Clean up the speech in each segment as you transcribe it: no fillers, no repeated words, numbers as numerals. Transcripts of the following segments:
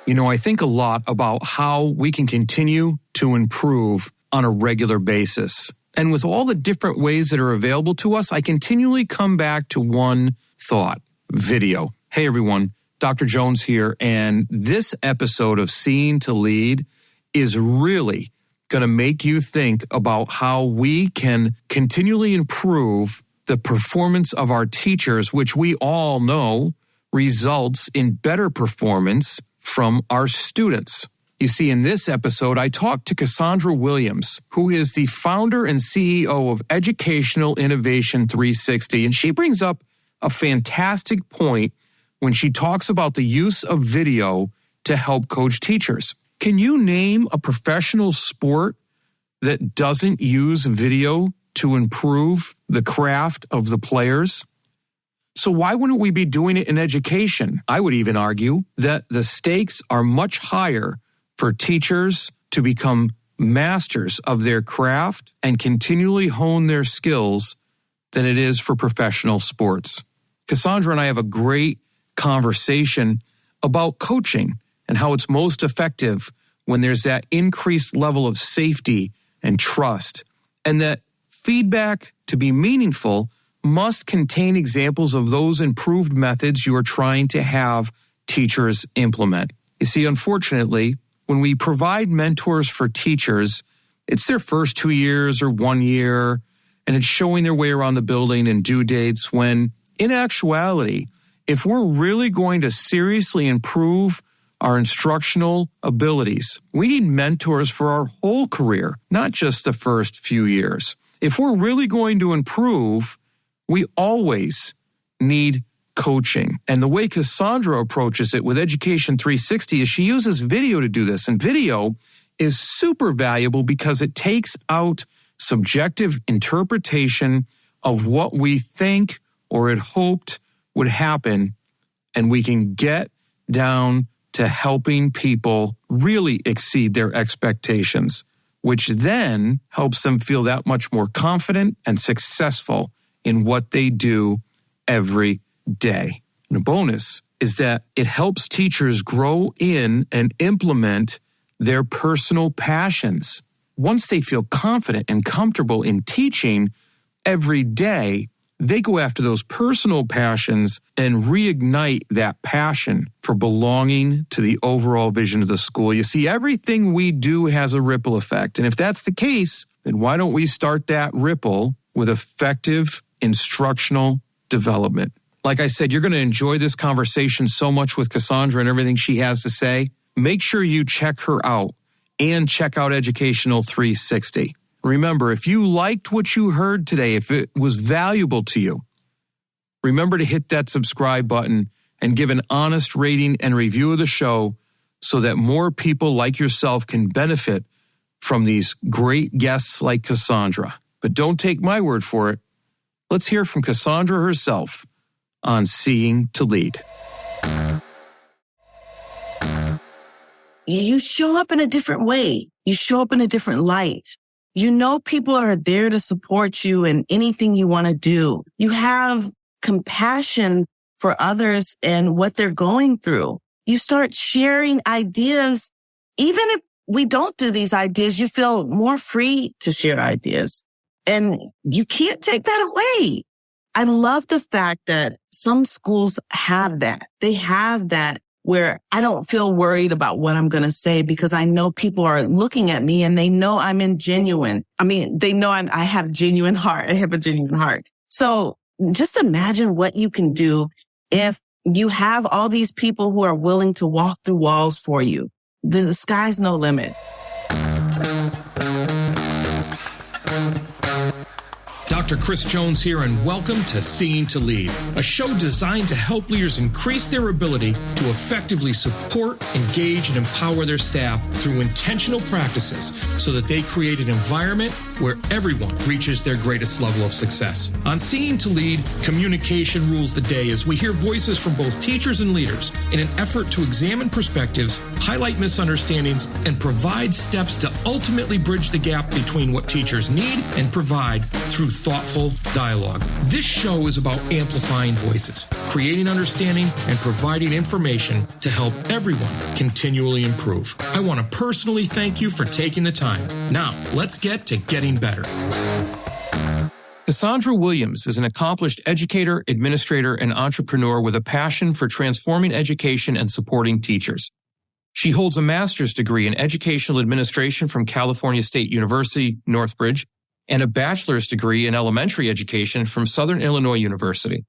I think a lot about how we can continue to improve on a regular basis. And with all the different ways that are available to us, I continually come back to one thought: video. Hey, everyone, Dr. Jones here, and this episode of Seeing to Lead is really going to make you think about how we can continually improve the performance of our teachers, which we all know results in better performance from our students. You see, in this episode, I talked to Cassandra Williams, who is the founder and CEO of Educational Innovation 360, and she brings up a fantastic point when she talks about the use of video to help coach teachers. Can you name a professional sport that doesn't use video to improve the craft of the players? So why wouldn't we be doing it in education? I would even argue that the stakes are much higher for teachers to become masters of their craft and continually hone their skills than it is for professional sports. Cassandra and I have a great conversation about coaching and how it's most effective when there's that increased level of safety and trust, and that feedback, to be meaningful, must contain examples of those improved methods you are trying to have teachers implement. You see, unfortunately, when we provide mentors for teachers, it's their first 2 years or 1 year, and it's showing their way around the building and due dates, when in actuality, if we're really going to seriously improve our instructional abilities, we need mentors for our whole career, not just the first few years. If we're really going to improve, we always need coaching. And the way Cassandra approaches it with Education 360 is she uses video to do this. And video is super valuable because it takes out subjective interpretation of what we think or had hoped would happen, and we can get down to helping people really exceed their expectations, which then helps them feel that much more confident and successful in what they do every day. And a bonus is that it helps teachers grow in and implement their personal passions. Once they feel confident and comfortable in teaching every day, they go after those personal passions and reignite that passion for belonging to the overall vision of the school. You see, everything we do has a ripple effect. And if that's the case, then why don't we start that ripple with effective instructional development? Like I said, you're going to enjoy this conversation so much with Cassandra and everything she has to say. Make sure you check her out and check out Educational 360. Remember, if you liked what you heard today, if it was valuable to you, remember to hit that subscribe button and give an honest rating and review of the show so that more people like yourself can benefit from these great guests like Cassandra. But don't take my word for it. Let's hear from Cassandra herself on Seeing to Lead. You show up in a different way. You show up in a different light. You know people are there to support you in anything you want to do. You have compassion for others and what they're going through. You start sharing ideas. Even if we don't do these ideas, you feel more free to share ideas. And you can't take that away. I love the fact that some schools have that. They have that where I don't feel worried about what I'm going to say because I know people are looking at me and they know I'm genuine. I mean, they know I have genuine heart. I have a genuine heart. So just imagine what you can do if you have all these people who are willing to walk through walls for you. The sky's no limit. Dr. Chris Jones here, and welcome to Seeing to Lead, a show designed to help leaders increase their ability to effectively support, engage, and empower their staff through intentional practices so that they create an environment where everyone reaches their greatest level of success. On Seeing to Lead, communication rules the day as we hear voices from both teachers and leaders in an effort to examine perspectives, highlight misunderstandings, and provide steps to ultimately bridge the gap between what teachers need and provide through thoughtful thoughtful dialogue. This show is about amplifying voices, creating understanding, and providing information to help everyone continually improve. I want to personally thank you for taking the time. Now, let's get to getting better. Cassandra Williams is an accomplished educator, administrator, and entrepreneur with a passion for transforming education and supporting teachers. She holds a master's degree in educational administration from California State University, Northridge, and a bachelor's degree in elementary education from Southern Illinois University.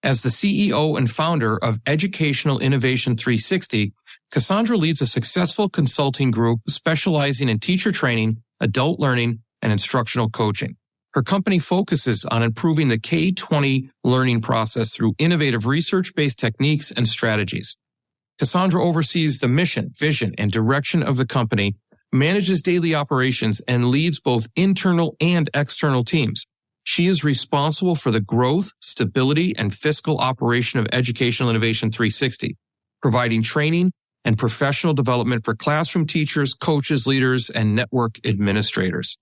As the CEO and founder of Educational Innovation 360, Cassandra leads a successful consulting group specializing in teacher training, adult learning, and instructional coaching. Her company focuses on improving the K-20 learning process through innovative research-based techniques and strategies. Cassandra oversees the mission, vision, and direction of the company, manages daily operations, and leads both internal and external teams. She is responsible for the growth, stability, and fiscal operation of Educational Innovation 360, providing training and professional development for classroom teachers, coaches, leaders, and network administrators.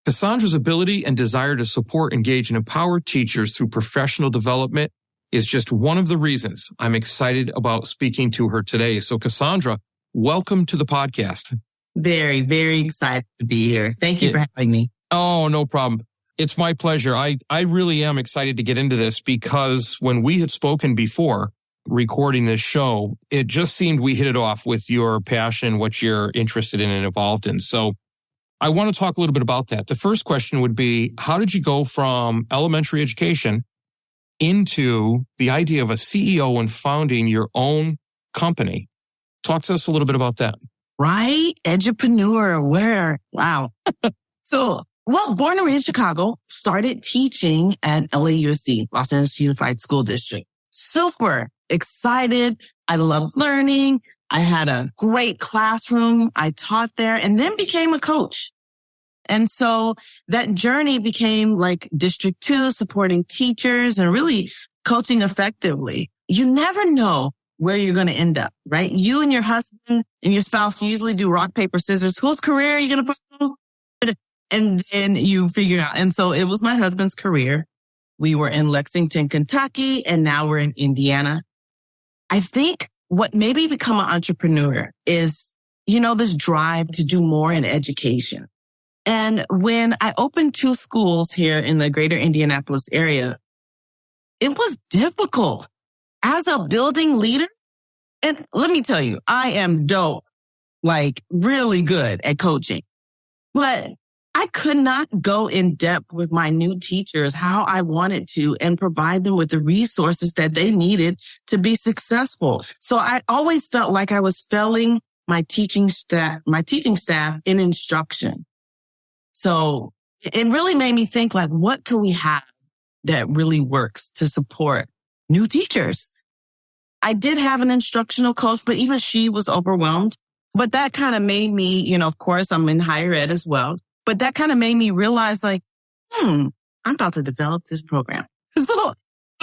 Cassandra's ability and desire to support, engage, and empower teachers through professional development is just one of the reasons I'm excited about speaking to her today. So Cassandra, welcome to the podcast. Very, very excited to be here. Thank you for having me. Oh, no problem. It's my pleasure. I really am excited to get into this because when we had spoken before recording this show, it just seemed we hit it off with your passion, what you're interested in and involved in. So I want to talk a little bit about that. The first question would be, how did you go from elementary education into the idea of a CEO and founding your own company? Talk to us a little bit about that. Right? Edupreneur. Where? Wow. Born and raised in Chicago, started teaching at LAUSD, Los Angeles Unified School District. Super excited. I loved learning. I had a great classroom. I taught there and then became a coach. And so that journey became like District 2, supporting teachers and really coaching effectively. You never know where you're going to end up, right? You and your husband and your spouse usually do rock, paper, scissors. Whose career are you going to follow? And then you figure out. And so it was my husband's career. We were in Lexington, Kentucky, and now we're in Indiana. I think what made me become an entrepreneur is, this drive to do more in education. And when I opened 2 schools here in the greater Indianapolis area, it was difficult as a building leader. And let me tell you, I am dope, like really good at coaching, but I could not go in depth with my new teachers how I wanted to and provide them with the resources that they needed to be successful. So I always felt like I was failing my teaching staff in instruction. So it really made me think, like, what can we have that really works to support new teachers? I did have an instructional coach, but even she was overwhelmed. But that kind of made me, of course, I'm in higher ed as well. But that kind of made me realize, like, I'm about to develop this program. So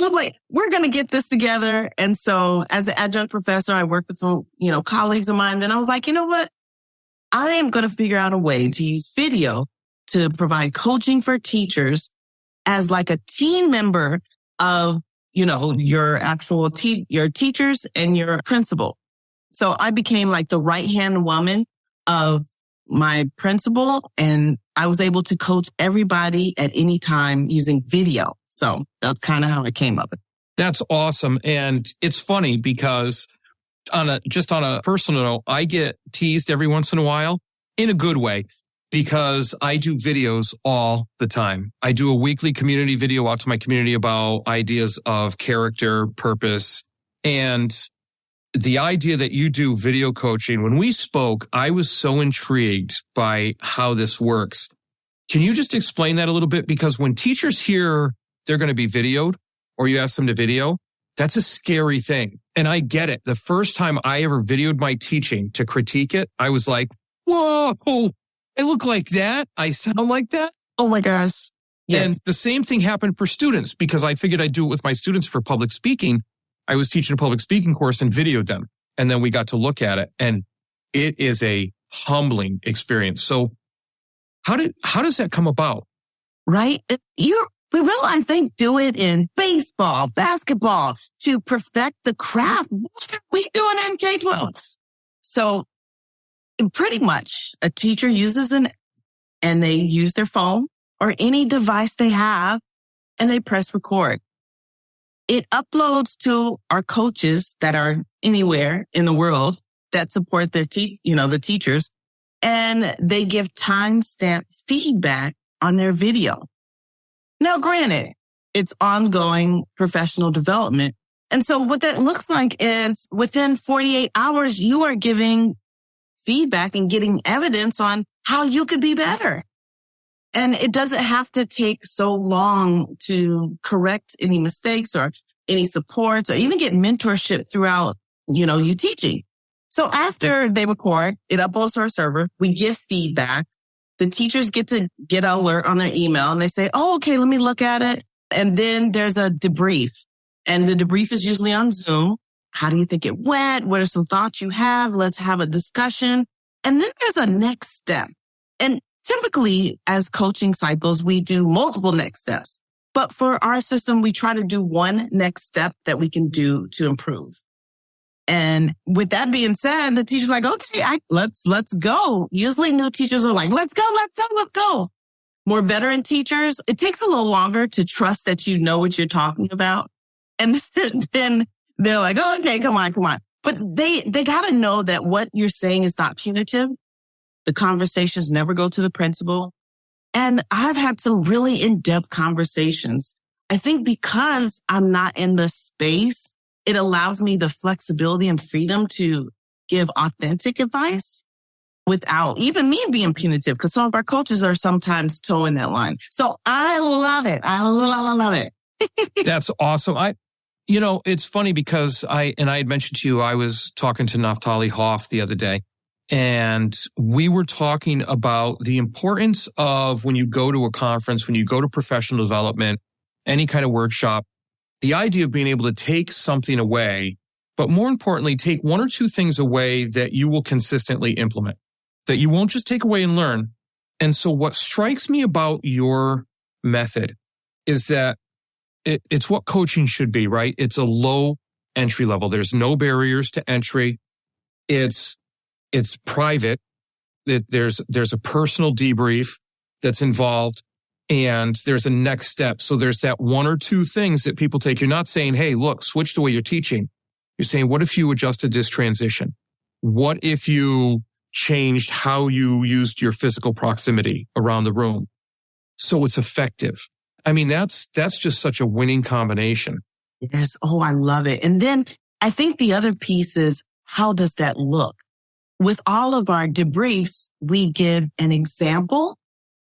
I'm like, we're going to get this together. And so as an adjunct professor, I work with some, colleagues of mine. Then I was like, you know what? I am going to figure out a way to use video to provide coaching for teachers as like a team member of, your actual your teachers and your principal. So I became like the right-hand woman of my principal, and I was able to coach everybody at any time using video. So that's kind of how I came up with it. That's awesome. And it's funny because on a personal note, I get teased every once in a while in a good way because I do videos all the time. I do a weekly community video out to my community about ideas of character, purpose, and the idea that you do video coaching. When we spoke, I was so intrigued by how this works. Can you just explain that a little bit? Because when teachers hear they're going to be videoed or you ask them to video, that's a scary thing. And I get it. The first time I ever videoed my teaching to critique it, I was like, whoa, I look like that. I sound like that. Oh my gosh. Yes. And the same thing happened for students because I figured I'd do it with my students for public speaking. I was teaching a public speaking course and videoed them. And then we got to look at it. And it is a humbling experience. So how does that come about? Right? We realize they do it in baseball, basketball to perfect the craft. What are we doing in K-12? So pretty much a teacher uses and they use their phone or any device they have and they press record. It uploads to our coaches that are anywhere in the world that support their the teachers, and they give timestamp feedback on their video. Now, granted, it's ongoing professional development. And so what that looks like is within 48 hours, you are giving feedback and getting evidence on how you could be better. And it doesn't have to take so long to correct any mistakes or any supports or even get mentorship throughout, you teaching. So after they record, it uploads to our server. We give feedback. The teachers get an alert on their email and they say, oh, okay, let me look at it. And then there's a debrief. And the debrief is usually on Zoom. How do you think it went? What are some thoughts you have? Let's have a discussion. And then there's a next step. And typically, as coaching cycles, we do multiple next steps. But for our system, we try to do one next step that we can do to improve. And with that being said, the teacher's like, okay, let's go. Usually new teachers are like, let's go. More veteran teachers, it takes a little longer to trust that you know what you're talking about. And then they're like, oh, okay, come on. But they got to know that what you're saying is not punitive. The conversations never go to the principal. And I've had some really in-depth conversations. I think because I'm not in the space, it allows me the flexibility and freedom to give authentic advice without even me being punitive, because some of our coaches are sometimes towing that line. So I love it. I love it. That's awesome. It's funny because I had mentioned to you, I was talking to Naftali Hoff the other day, and we were talking about the importance of when you go to a conference, when you go to professional development, any kind of workshop, the idea of being able to take something away, but more importantly, take one or two things away that you will consistently implement, that you won't just take away and learn. And so what strikes me about your method is that it's what coaching should be, right? It's a low entry level. There's no barriers to entry. It's private. There's a personal debrief that's involved, and there's a next step. So there's that one or two things that people take. You're not saying, hey, look, switch the way you're teaching. You're saying, what if you adjusted this transition? What if you changed how you used your physical proximity around the room so it's effective? I mean, that's just such a winning combination. Yes. Oh, I love it. And then I think the other piece is, how does that look? With all of our debriefs, we give an example.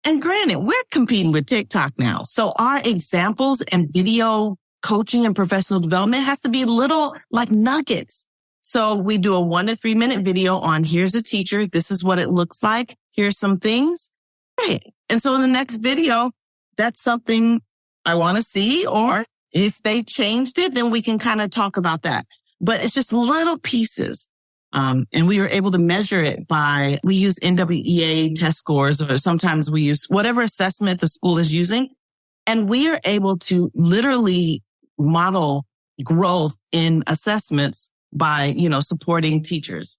And granted, we're competing with TikTok now. So our examples and video coaching and professional development has to be little like nuggets. So we do a 1 to 3 minute video on, here's a teacher. This is what it looks like. Here's some things. Right. And so in the next video, that's something I want to see, or if they changed it, then we can kind of talk about that. But it's just little pieces. And we are able to measure it we use NWEA test scores, or sometimes we use whatever assessment the school is using. And we are able to literally model growth in assessments by, supporting teachers.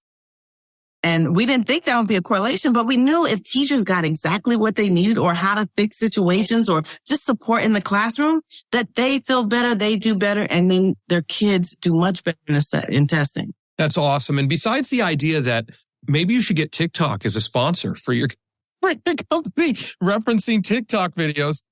And we didn't think that would be a correlation, but we knew if teachers got exactly what they needed, or how to fix situations, or just support in the classroom, that they feel better, they do better, and then their kids do much better in testing. That's awesome. And besides the idea that maybe you should get TikTok as a sponsor for your company, referencing TikTok videos,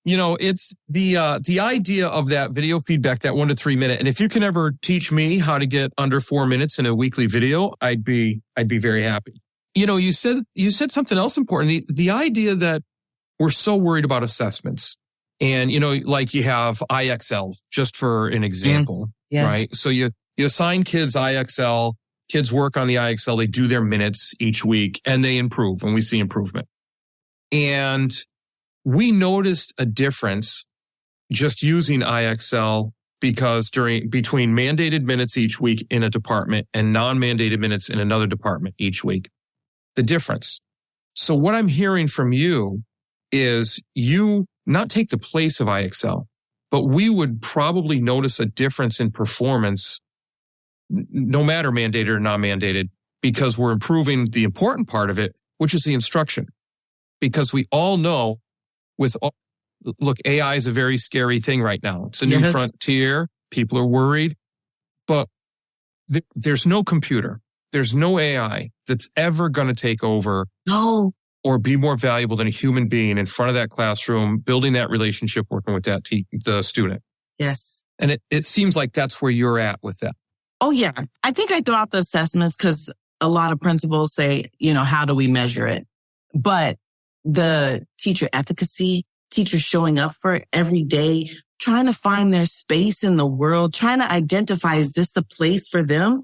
it's the idea of that video feedback, that 1 to 3 minute. And if you can ever teach me how to get under 4 minutes in a weekly video, I'd be very happy. You said something else important. The idea that we're so worried about assessments, and, like you have IXL, just for an example, yes. Right? So you assign kids IXL, kids work on the IXL, they do their minutes each week, and they improve, and we see improvement. And we noticed a difference just using IXL, because between mandated minutes each week in a department and non-mandated minutes in another department each week, the difference. So what I'm hearing from you is you not take the place of IXL, but we would probably notice a difference in performance, no matter mandated or non-mandated, because we're improving the important part of it, which is the instruction. Because we all know look, AI is a very scary thing right now. It's a new frontier. People are worried, but there's no computer. There's no AI that's ever going to take over or be more valuable than a human being in front of that classroom, building that relationship, working with the student. Yes. And it seems like that's where you're at with that. Oh, yeah. I think I throw out the assessments because a lot of principals say, how do we measure it? But the teacher efficacy, teachers showing up for it every day, trying to find their space in the world, trying to identify, is this the place for them?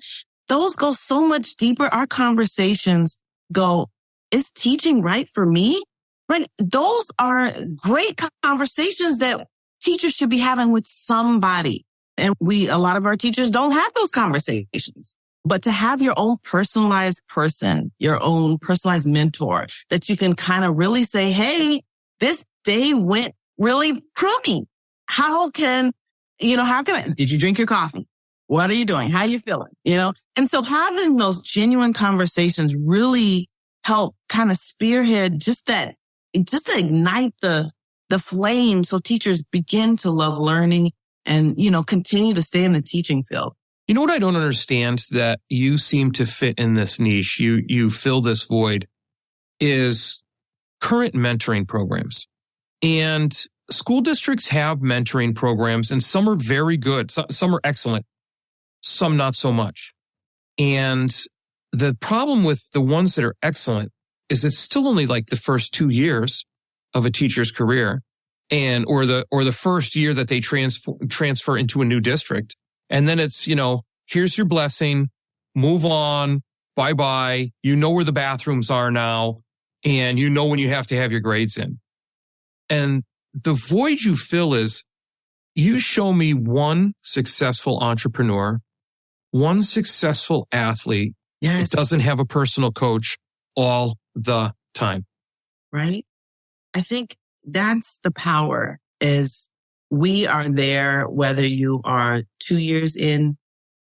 Those go so much deeper. Our conversations go, is teaching right for me? Right? Those are great conversations that teachers should be having with somebody. And a lot of our teachers don't have those conversations. But to have your own personalized person, your own personalized mentor that you can kind of really say, hey, this day went really crummy. Did you drink your coffee? What are you doing? How are you feeling? And so having those genuine conversations really help kind of spearhead just to ignite the flame so teachers begin to love learning and, continue to stay in the teaching field. You know what I don't understand that you seem to fit in this niche, you fill this void, is current mentoring programs. And school districts have mentoring programs, and some are very good. Some are excellent, some not so much. And the problem with the ones that are excellent is it's still only like the first 2 years of a teacher's career, or the first year that they transfer into a new district. And then it's, here's your blessing, move on, bye-bye. You know where the bathrooms are now, and you know when you have to have your grades in. And the void you fill is, you show me one successful entrepreneur, one successful athlete that doesn't have a personal coach all the time. Right? I think that's the power, is we are there whether you are 2 years in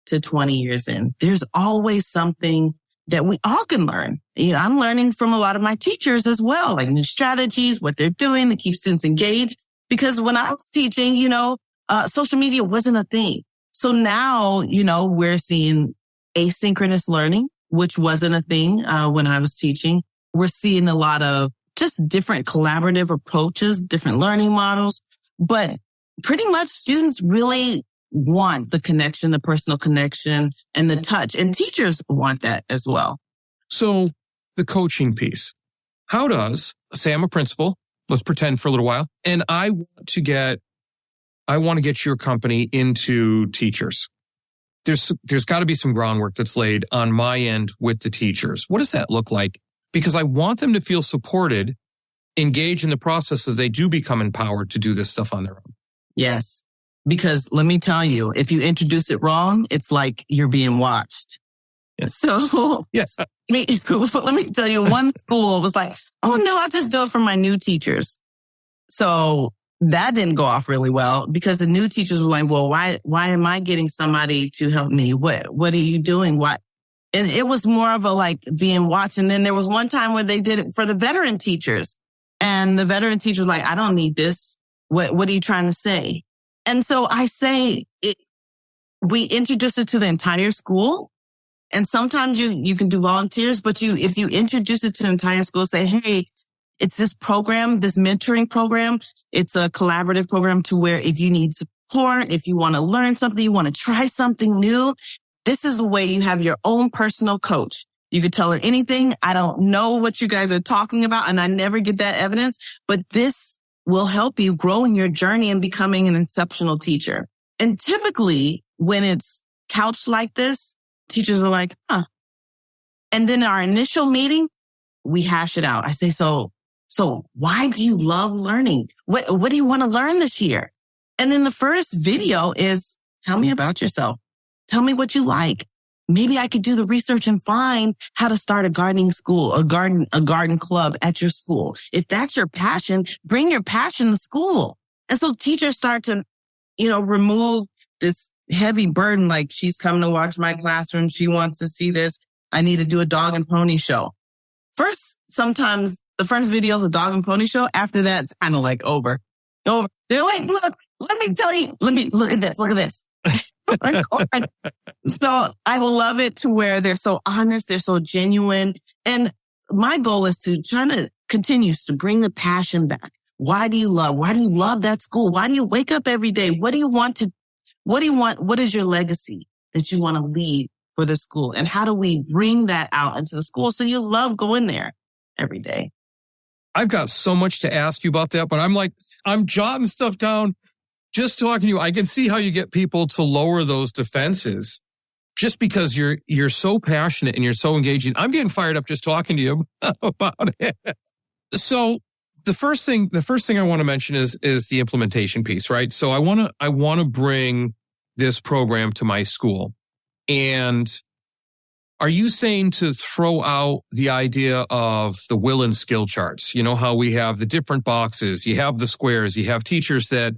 to 20 years in. There's always something that we all can learn. I'm learning from a lot of my teachers as well, like new strategies, what they're doing to keep students engaged. Because when I was teaching, social media wasn't a thing. So now, we're seeing asynchronous learning, which wasn't a thing when I was teaching. We're seeing a lot of just different collaborative approaches, different learning models. But pretty much students really want the connection, the personal connection, and the touch. And teachers want that as well. So the coaching piece. How does, say I'm a principal, let's pretend for a little while, and I want to get your company into teachers. There's got to be some groundwork that's laid on my end with the teachers. What does that look like? Because I want them to feel supported, engaged in the process so they do become empowered to do this stuff on their own. Yes. Because let me tell you, if you introduce it wrong, it's like you're being watched. Yes. So yes. Let me tell you, one school was like, oh no, I'll just do it for my new teachers. So that didn't go off really well because the new teachers were like, well, why am I getting somebody to help me? What are you doing? What? And it was more of a like being watched. And then there was one time where they did it for the veteran teachers, and the veteran teacher was like, I don't need this. What are you trying to say? And so I say we introduce it to the entire school. And sometimes you can do volunteers, but if you introduce it to the entire school, say, hey, it's this program, this mentoring program. It's a collaborative program to where if you need support, if you want to learn something, you want to try something new, this is a way you have your own personal coach. You could tell her anything. I don't know what you guys are talking about, and I never get that evidence, but this will help you grow in your journey and becoming an exceptional teacher. And typically when it's couched like this, teachers are like, huh. And then our initial meeting, we hash it out. I say, so why do you love learning? What do you want to learn this year? And then the first video is, tell me about yourself. Tell me what you like. maybe I could do the research and find how to start a gardening school, a garden club at your school. If that's your passion, bring your passion to school. And so teachers start to, remove this heavy burden. Like, she's coming to watch my classroom. She wants to see this. I need to do a dog and pony show. First, sometimes the first video is a dog and pony show. After that, it's kind of like over. They're like, look, let me tell you, look at this. So I love it to where they're so honest, they're so genuine. And my goal is to try to continue to bring the passion back. Why do you love that school? Why do you wake up every day? What is your legacy that you want to leave for the school? And how do we bring that out into the school so you love going there every day? I've got so much to ask you about that, but I'm jotting stuff down. Just talking to you, I can see how you get people to lower those defenses just because you're so passionate and you're so engaging. I'm getting fired up just talking to you about it. So the first thing I want to mention is the implementation piece, right? So I want to bring this program to my school. And are you saying to throw out the idea of the will and skill charts? You know how we have the different boxes, you have the squares, you have teachers that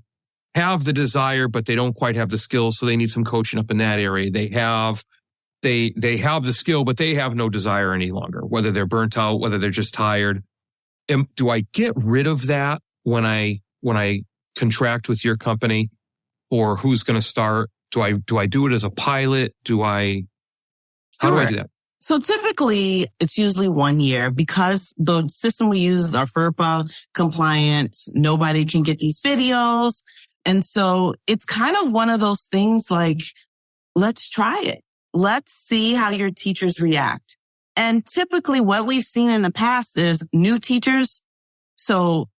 have the desire, but they don't quite have the skills, so they need some coaching up in that area. They have the skill, but they have no desire any longer, whether they're burnt out, whether they're just tired. Do I get rid of that when I contract with your company, or who's going to start? Do I do it as a pilot? How do I do that? So typically it's usually 1 year because the system we use is our FERPA compliant. Nobody can get these videos. And so it's kind of one of those things like, let's try it. Let's see how your teachers react. And typically what we've seen in the past is new teachers. So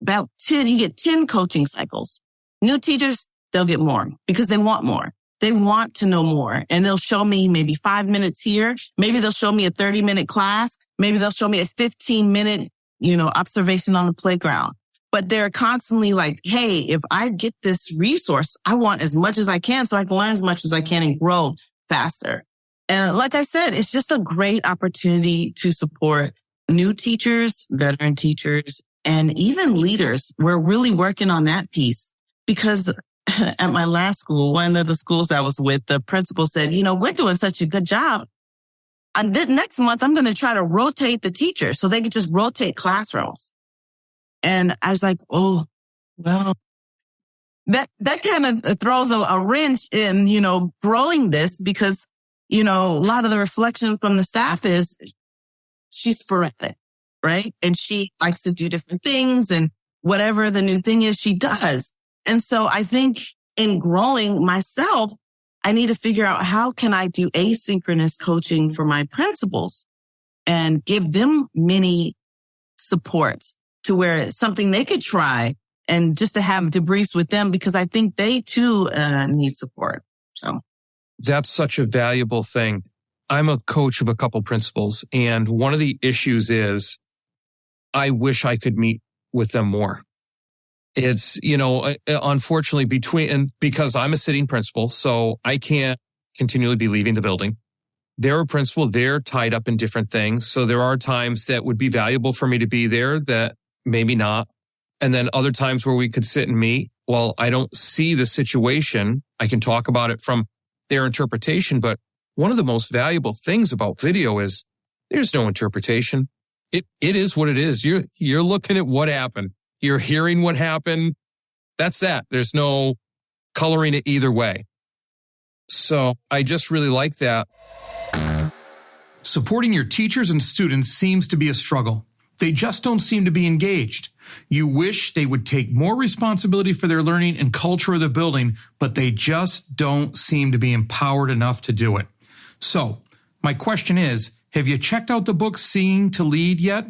about 10, you get 10 coaching cycles. New teachers, they'll get more because they want more. They want to know more, and they'll show me maybe 5 minutes here. Maybe they'll show me a 30-minute class. Maybe they'll show me a 15-minute, observation on the playground. But they're constantly like, hey, if I get this resource, I want as much as I can so I can learn as much as I can and grow faster. And like I said, it's just a great opportunity to support new teachers, veteran teachers, and even leaders. We're really working on that piece because at my last school, one of the schools I was with, the principal said, we're doing such a good job. And this next month, I'm going to try to rotate the teachers so they can just rotate classrooms. And I was like, oh, well, that kind of throws a wrench in, growing this because, a lot of the reflection from the staff is she's sporadic, right? And she likes to do different things, and whatever the new thing is, she does. And so I think in growing myself, I need to figure out how can I do asynchronous coaching for my principals and give them many supports to where it's something they could try and just to have debriefs with them because I think they too need support. So that's such a valuable thing. I'm a coach of a couple principals, and one of the issues is I wish I could meet with them more. It's, unfortunately because I'm a sitting principal, so I can't continually be leaving the building. They're a principal, they're tied up in different things. So there are times that would be valuable for me to be there that maybe not. And then other times where we could sit and meet. Well, I don't see the situation. I can talk about it from their interpretation. But one of the most valuable things about video is there's no interpretation. It is what it is. You're looking at what happened. You're hearing what happened. That's that. There's no coloring it either way. So I just really like that. Supporting your teachers and students seems to be a struggle. They just don't seem to be engaged. You wish they would take more responsibility for their learning and culture of the building, but they just don't seem to be empowered enough to do it. So my question is, have you checked out the book Seeing to Lead yet?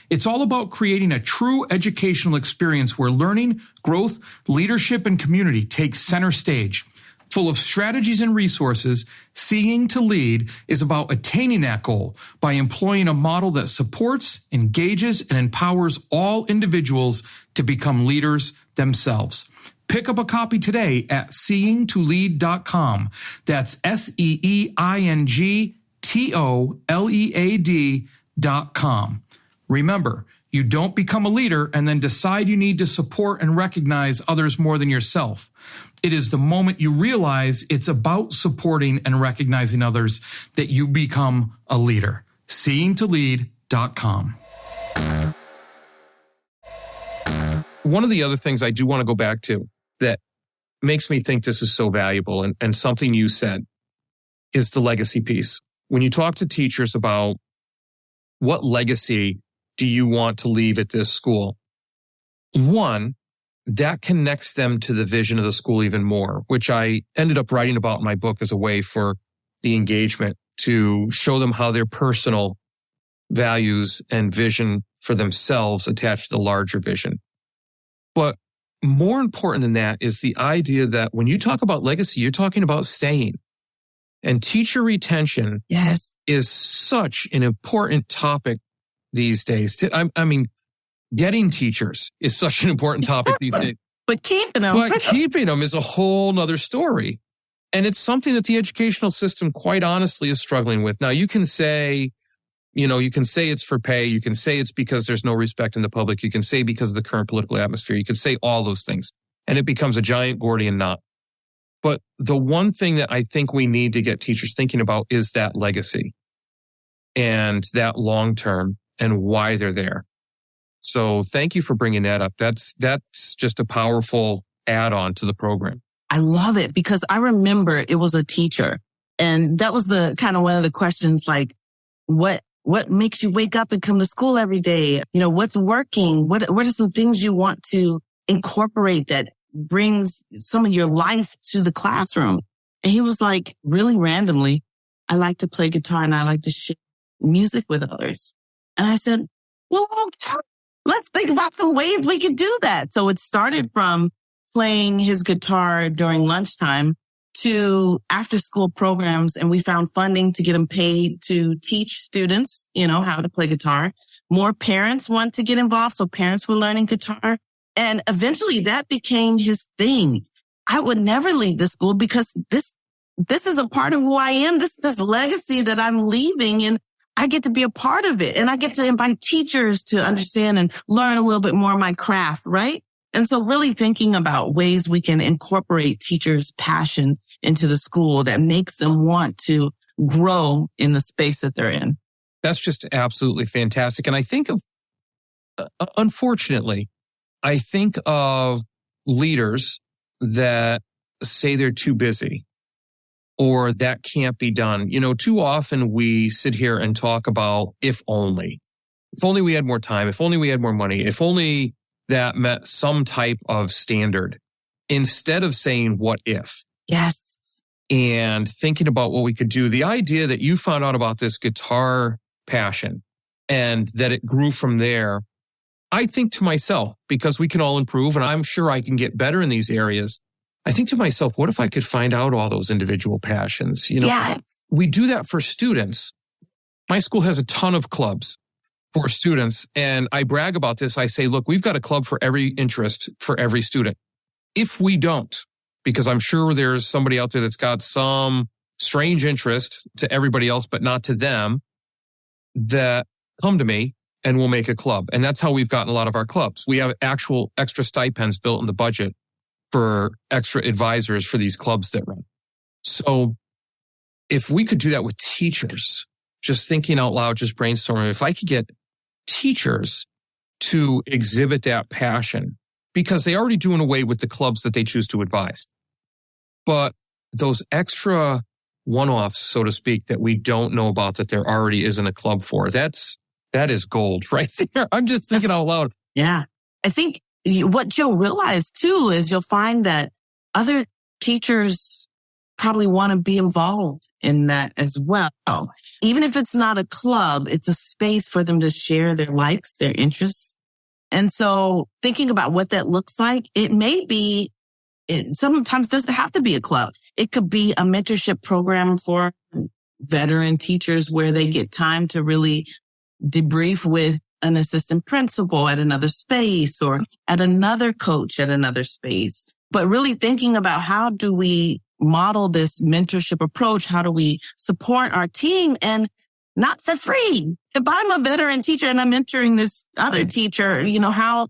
It's all about creating a true educational experience where learning, growth, leadership, and community take center stage. Full of strategies and resources, Seeing to Lead is about attaining that goal by employing a model that supports, engages, and empowers all individuals to become leaders themselves. Pick up a copy today at seeingtolead.com. That's seeingtolead.com. Remember, you don't become a leader and then decide you need to support and recognize others more than yourself. It is the moment you realize it's about supporting and recognizing others that you become a leader. seeingtolead.com. One of the other things I do want to go back to that makes me think this is so valuable and something you said is the legacy piece. When you talk to teachers about what legacy do you want to leave at this school, one, that connects them to the vision of the school even more, which I ended up writing about in my book as a way for the engagement to show them how their personal values and vision for themselves attach to the larger vision. But more important than that is the idea that when you talk about legacy, you're talking about staying. And teacher retention is such an important topic these days. I mean, getting teachers is such an important topic these days. But keeping them is a whole nother story. And it's something that the educational system, quite honestly, is struggling with. Now, you can say it's for pay. You can say it's because there's no respect in the public. You can say because of the current political atmosphere. You can say all those things. And it becomes a giant Gordian knot. But the one thing that I think we need to get teachers thinking about is that legacy and that long term and why they're there. So thank you for bringing that up. That's just a powerful add-on to the program. I love it because I remember it was a teacher. And that was the kind of one of the questions, like, what makes you wake up and come to school every day? You know, what's working? What are some things you want to incorporate that brings some of your life to the classroom? And he was like, really randomly, I like to play guitar and I like to share music with others. And I said, well, let's think about some ways we could do that. So it started from playing his guitar during lunchtime to after school programs. And we found funding to get him paid to teach students, how to play guitar. More parents want to get involved. So parents were learning guitar. And eventually that became his thing. I would never leave the school because this is a part of who I am. This legacy that I'm leaving, and I get to be a part of it. And I get to invite teachers to understand and learn a little bit more of my craft, right? And so really thinking about ways we can incorporate teachers' passion into the school that makes them want to grow in the space that they're in. That's just absolutely fantastic. And I think unfortunately, I think of leaders that say they're too busy or that can't be done. Too often we sit here and talk about if only we had more time, if only we had more money, if only that met some type of standard, instead of saying what if. Yes. And thinking about what we could do. The idea that you found out about this guitar passion and that it grew from there, I think to myself, because we can all improve and I'm sure I can get better in these areas, I think to myself, what if I could find out all those individual passions? We do that for students. My school has a ton of clubs for students. And I brag about this. I say, look, we've got a club for every interest for every student. If we don't, because I'm sure there's somebody out there that's got some strange interest to everybody else, but not to them, that come to me and we'll make a club. And that's how we've gotten a lot of our clubs. We have actual extra stipends built in the budget for extra advisors for these clubs that run. So if we could do that with teachers, just thinking out loud, just brainstorming, if I could get teachers to exhibit that passion, because they already doing away with the clubs that they choose to advise. But those extra one-offs, so to speak, that we don't know about that there already isn't a club for, that is gold right there. I'm just thinking out loud. Yeah. I think what you'll realize too is you'll find that other teachers probably want to be involved in that as well. Even if it's not a club, it's a space for them to share their likes, their interests. And so thinking about what that looks like, it sometimes doesn't have to be a club. It could be a mentorship program for veteran teachers where they get time to really debrief with an assistant principal at another space or at another coach at another space. but really thinking about how do we model this mentorship approach? How do we support our team and not for free? If I'm a veteran teacher and I'm mentoring this other teacher, how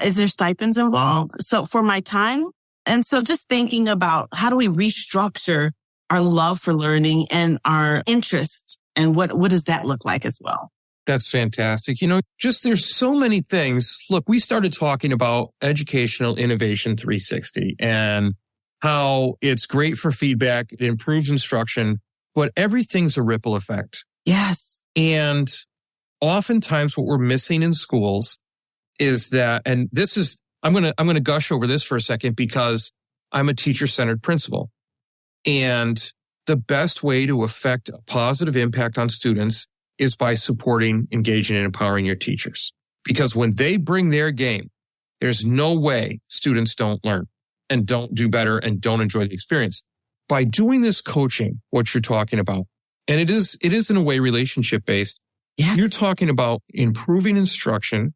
is there stipends involved? So for my time. And so just thinking about how do we restructure our love for learning and our interest, and what does that look like as well? That's fantastic. There's so many things. Look, we started talking about Educational Innovation 360 and how it's great for feedback. It improves instruction, but everything's a ripple effect. Yes. And oftentimes what we're missing in schools is that, and this is, I'm going to gush over this for a second because I'm a teacher-centered principal. And the best way to affect a positive impact on students is by supporting, engaging, and empowering your teachers. Because when they bring their game, there's no way students don't learn and don't do better and don't enjoy the experience. By doing this coaching, what you're talking about, and it is in a way relationship-based, yes. You're talking about improving instruction.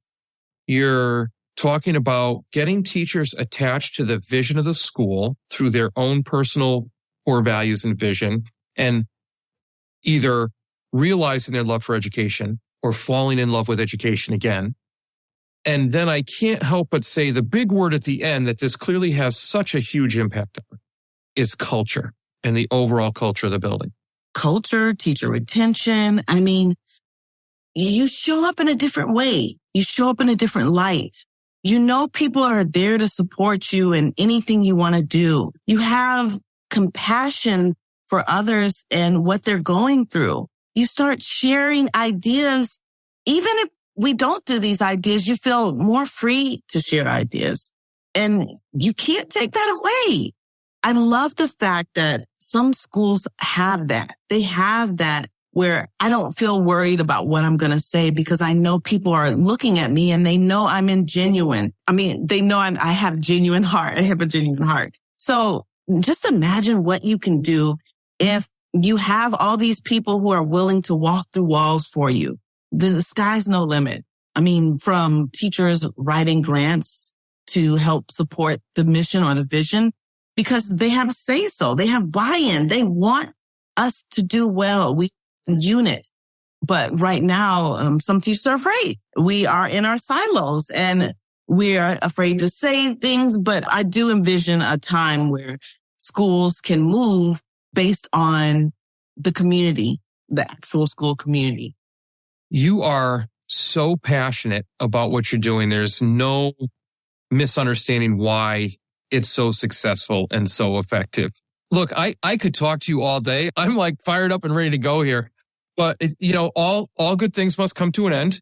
You're talking about getting teachers attached to the vision of the school through their own personal core values and vision, and either realizing their love for education or falling in love with education again. And then I can't help but say the big word at the end that this clearly has such a huge impact on is culture and the overall culture of the building. Culture, teacher retention. I mean, you show up in a different way. You show up in a different light. People are there to support you in anything you want to do. You have compassion for others and what they're going through. You start sharing ideas. Even if we don't do these ideas, you feel more free to share ideas. And you can't take that away. I love the fact that some schools have that. They have that where I don't feel worried about what I'm going to say because I know people are looking at me and they know I'm genuine. I mean, they know I have a genuine heart. So just imagine what you can do if you have all these people who are willing to walk through walls for you. The sky's no limit. I mean, from teachers writing grants to help support the mission or the vision, because they have a say so. They have buy-in. They want us to do well. We unit. But right now, some teachers are afraid. We are in our silos and we are afraid to say things. But I do envision a time where schools can move based on the community, the actual school community. You are so passionate about what you're doing. There's no misunderstanding why it's so successful and so effective. Look, I could talk to you all day. I'm like fired up and ready to go here. But, all good things must come to an end.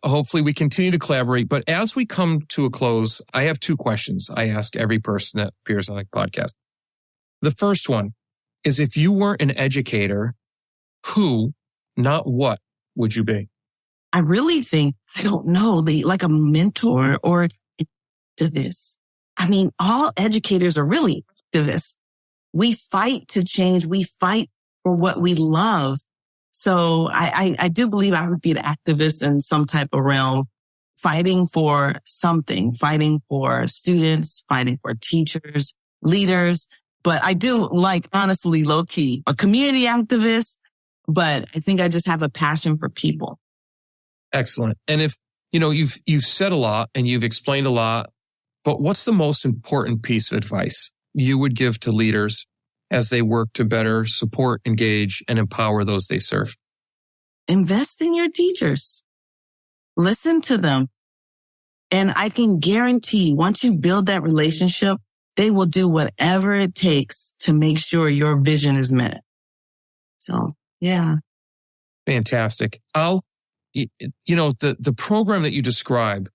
Hopefully we continue to collaborate. But as we come to a close, I have two questions I ask every person that appears on the podcast. The first one is, if you weren't an educator, who, not what, would you be? I really think, I don't know, like a mentor or activist. I mean, all educators are really activists. We fight to change. We fight for what we love. So I do believe I would be an activist in some type of realm, fighting for something, fighting for students, fighting for teachers, leaders. But I do honestly, low key, a community activist, but I think I just have a passion for people. Excellent. And if, you've said a lot and you've explained a lot, but what's the most important piece of advice you would give to leaders as they work to better support, engage, and empower those they serve? Invest in your teachers. Listen to them. And I can guarantee once you build that relationship, they will do whatever it takes to make sure your vision is met. So, yeah. Fantastic. The program that you describe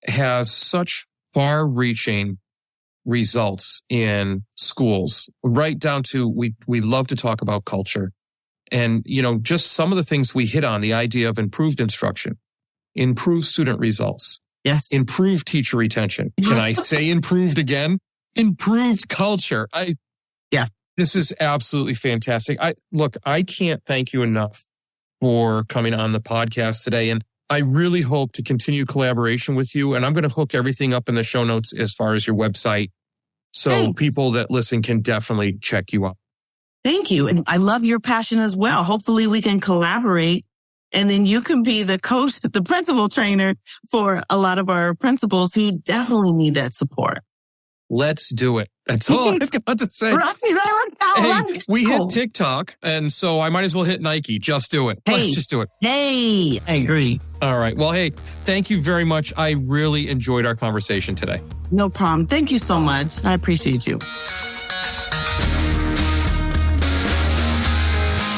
has such far-reaching results in schools, right down to we love to talk about culture. And, just some of the things we hit on, the idea of improved instruction, improved student results. Yes. Improved teacher retention. Can I say improved again? Improved culture. This is absolutely fantastic. I can't thank you enough for coming on the podcast today. And I really hope to continue collaboration with you. And I'm going to hook everything up in the show notes as far as your website So Thanks. people that listen can definitely check you out. Thank you. And I love your passion as well. Hopefully we can collaborate and then you can be the coach, the principal trainer for a lot of our principals who definitely need that support. Let's do it. That's all I've got to say. Hey, we hit TikTok, and so I might as well hit Nike. Just do it. Let's just do it. Hey, I agree. All right. Well, hey, thank you very much. I really enjoyed our conversation today. No problem. Thank you so much. I appreciate you.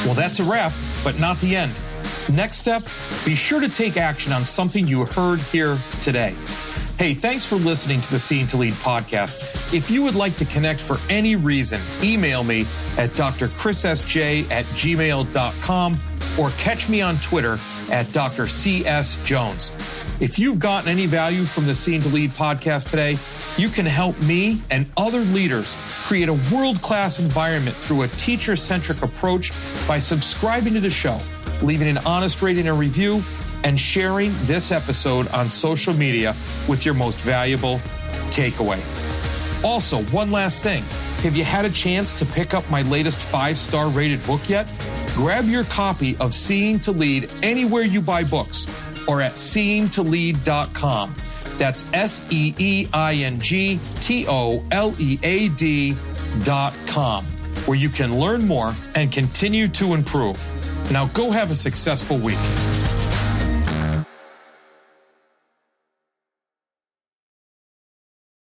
Well, that's a wrap, but not the end. Next step, be sure to take action on something you heard here today. Hey, thanks for listening to the Seen to Lead podcast. If you would like to connect for any reason, email me at drchrissj@gmail.com or catch me on Twitter at Dr. C.S. Jones. If you've gotten any value from the Seen to Lead podcast today, you can help me and other leaders create a world-class environment through a teacher-centric approach by subscribing to the show, leaving an honest rating and review, and sharing this episode on social media with your most valuable takeaway. Also, one last thing. Have you had a chance to pick up my latest 5-star rated book yet? Grab your copy of Seeing to Lead anywhere you buy books or at seeingtolead.com. That's seeingtolead.com, where you can learn more and continue to improve. Now go have a successful week.